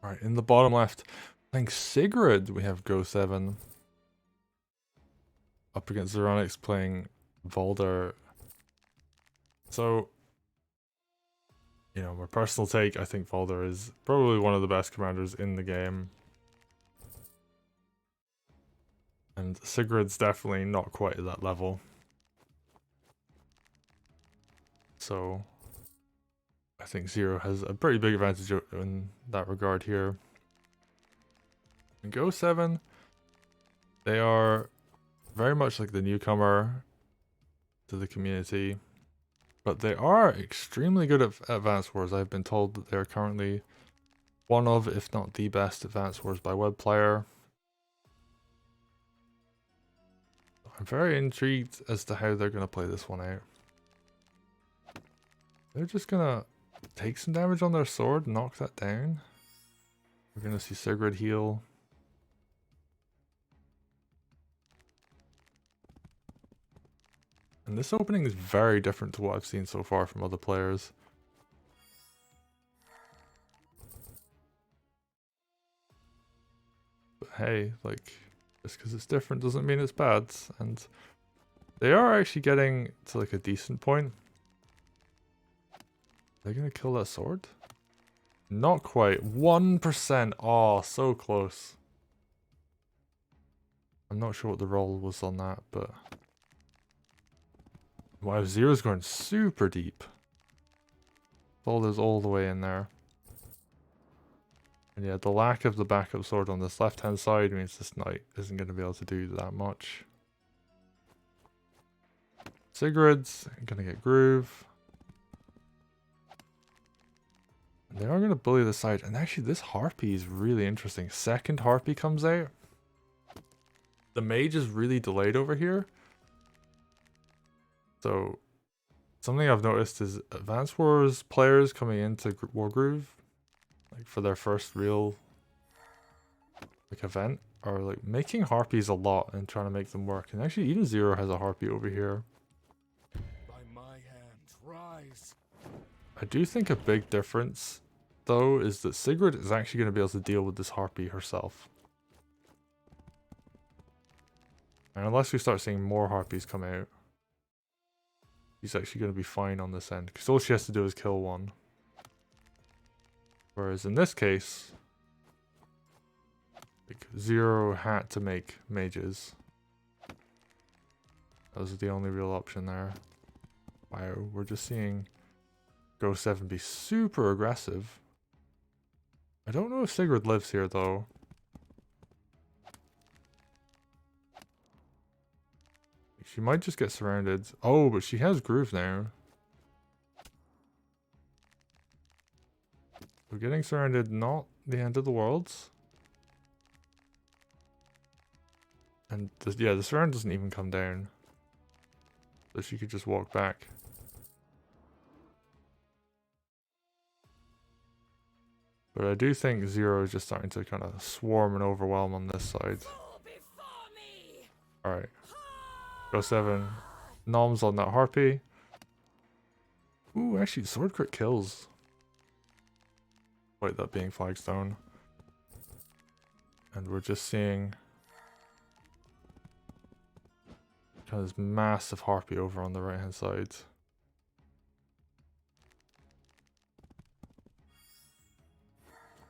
Right, in the bottom left, playing Sigrid, we have Go7. Up against Zeronix playing Valder. So, you know, my personal take, I think Valder is probably one of the best commanders in the game. And Sigrid's definitely not quite at that level. So, I think Zero has a pretty big advantage in that regard here. And Go7, they are very much like the newcomer to the community, but they are extremely good at Advanced Wars. I've been told that they're currently one of, if not the best, Advanced Wars by web player. I'm very intrigued as to how they're going to play this one out. They're just going to take some damage on their sword, knock that down. We're going to see Sigrid heal. And this opening is very different to what I've seen so far from other players. But hey, like, just because it's different doesn't mean it's bad. And they are actually getting to like a decent point. Are they going to kill that sword? Not quite. 1%. Oh, so close. I'm not sure what the roll was on that, but... Wow, Zero's going super deep. Boulder's all the way in there. And yeah, the lack of the backup sword on this left-hand side means this knight isn't going to be able to do that much. Sigrid's going to get Groove. They are going to bully the side. And actually, this Harpy is really interesting. Second Harpy comes out. The mage is really delayed over here. So, something I've noticed is Advanced Wars players coming into Wargroove, like for their first real like event, are like making harpies a lot and trying to make them work. And actually, even Zero has a harpy over here. By my hand, rise. I do think a big difference, though, is that Sigrid is actually going to be able to deal with this harpy herself. And unless we start seeing more harpies come out, she's actually going to be fine on this end, because all she has to do is kill one. Whereas in this case, like Zero had to make mages. That was the only real option there. Wow, we're just seeing Go7 be super aggressive. I don't know if Sigrid lives here though. She might just get surrounded. Oh, but she has Groove now. We're getting surrounded, not the end of the world. And yeah, the surround doesn't even come down. So she could just walk back. But I do think Zero is just starting to kind of swarm and overwhelm on this side. Alright. Go7. Noms on that Harpy. Ooh, actually, sword crit kills. Despite that being flagstone. And we're just seeing kind of this massive Harpy over on the right hand side.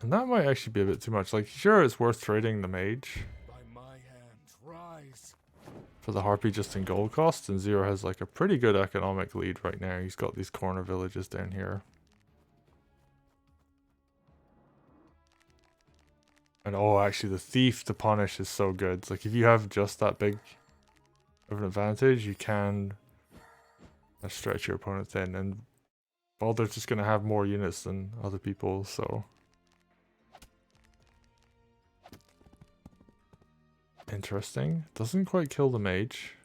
And that might actually be a bit too much. Like, sure, it's worth trading the mage By my hand, rise. for the Harpy just in gold cost, and Zero has like a pretty good economic lead right now. He's got these corner villages down here. And oh, actually, the Thief to punish is so good. Like, if you have just that big of an advantage, you can stretch your opponent thin. And Balder's just going to have more units than other people, so... Interesting. Doesn't quite kill the mage.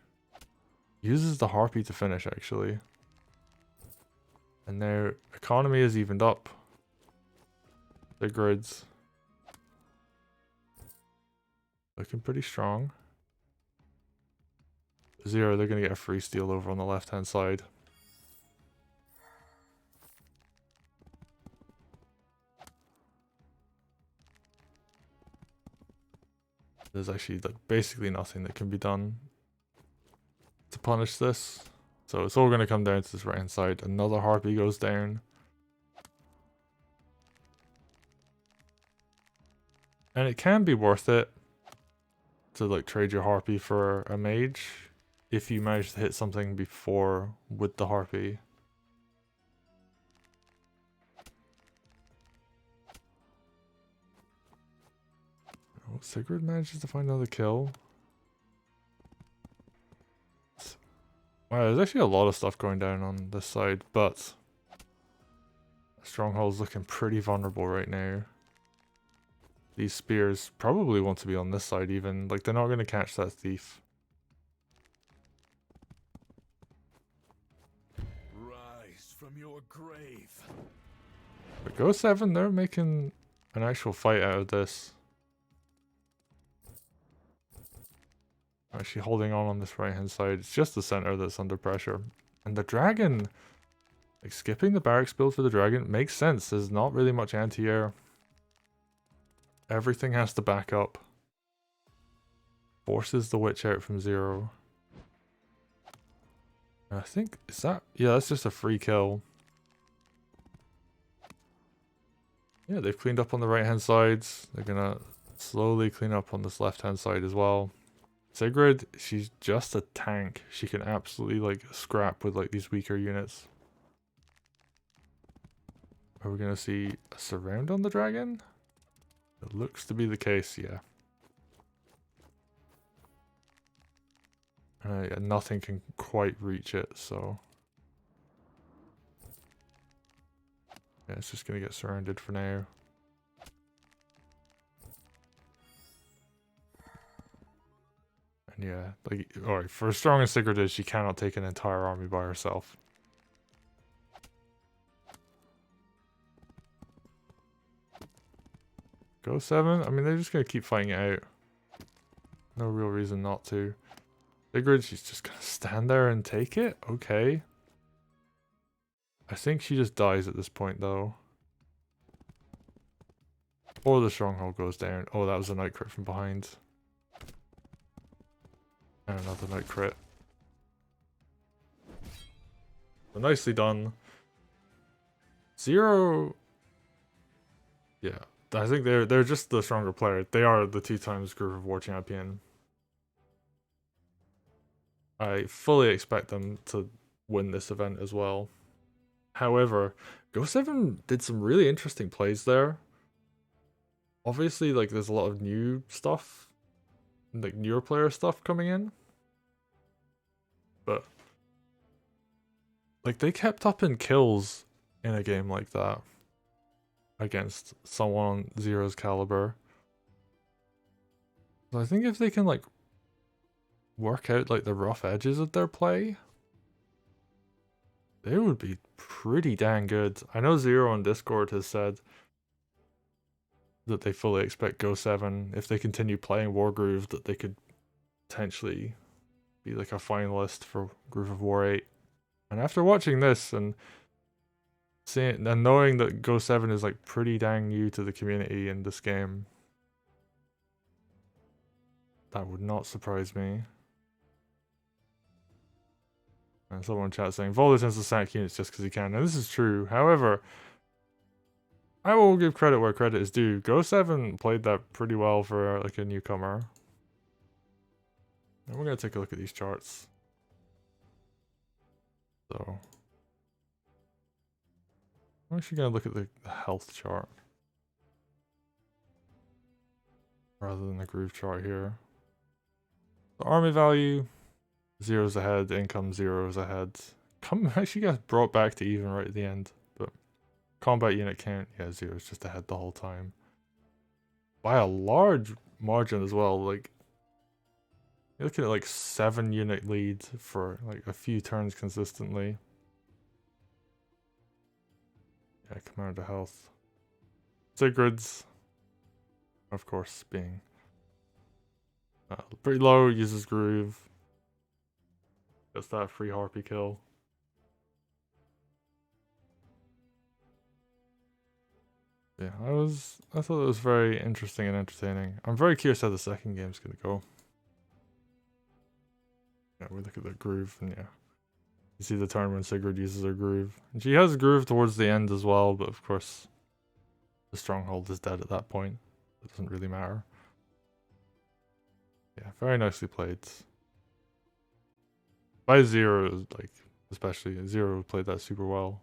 Uses the Harpy to finish, actually. And their economy is evened up. The grids. Looking pretty strong. Zero, they're going to get a free steal over on the left-hand side. There's actually like basically nothing that can be done to punish this. So it's all going to come down to this right hand side. Another harpy goes down. And it can be worth it to like trade your harpy for a mage if you manage to hit something before with the harpy. Oh, Sigrid manages to find another kill. Wow, there's actually a lot of stuff going down on this side, but Stronghold's looking pretty vulnerable right now. These spears probably want to be on this side even. Like, they're not going to catch that thief. Rise from your grave. But Go7, they're making an actual fight out of this. Actually holding on this right hand side. It's just the center that's under pressure. And the dragon, like skipping the barracks build for the dragon makes sense. There's not really much anti-air. Everything has to back up. Forces the witch out from 0. And I think, is that, yeah, that's just a free kill. Yeah, they've cleaned up on the right hand sides. They're gonna slowly clean up on this left hand side as well. Sigrid, she's just a tank. She can absolutely like scrap with like these weaker units. Are we gonna see a surround on the dragon? It looks to be the case, yeah. Nothing can quite reach it, so yeah, it's just gonna get surrounded for now. And yeah, like, alright, for as strong as Sigrid is, she cannot take an entire army by herself. Go7, I mean, they're just gonna keep fighting it out. No real reason not to. Sigrid, she's just gonna stand there and take it? Okay. I think she just dies at this point, though. Or the stronghold goes down. Oh, that was a night crit from behind. And another night crit. So nicely done. Zero. Yeah, I think they're just the stronger player. They are the 2 times Groove of War champion. I fully expect them to win this event as well. However, Go7 did some really interesting plays there. Obviously, like, there's a lot of new stuff, like newer player stuff coming in. But like, they kept up in kills in a game like that against someone on Zero's caliber. So I think if they can like work out like the rough edges of their play, they would be pretty dang good. I know Zero on Discord has said that they fully expect Go7, if they continue playing Wargroove, that they could potentially be like a finalist for Groove of War 8. And after watching this and seeing and knowing that Go7 is like pretty dang new to the community in this game, that would not surprise me. And someone in chat saying Valder tends to sack units just because he can. Now this is true. However, I will give credit where credit is due. Go7 played that pretty well for like a newcomer. And we're gonna take a look at these charts. So I'm actually gonna look at the health chart rather than the groove chart here. The army value, 0's ahead, income 0's ahead. Actually got brought back to even right at the end, but combat unit count, yeah, 0's just ahead the whole time. By a large margin as well. Like, you're looking at like 7 unit lead for like a few turns consistently. Yeah, commander health. Sigrid's, of course, being pretty low, uses groove. Gets that free harpy kill. Yeah, I thought it was very interesting and entertaining. I'm very curious how the second game's gonna go. Yeah, we look at the groove and yeah. You see the turn when Sigrid uses her groove. And she has a groove towards the end as well, but of course the stronghold is dead at that point. It doesn't really matter. Yeah, very nicely played. By Zero, like, especially Zero played that super well.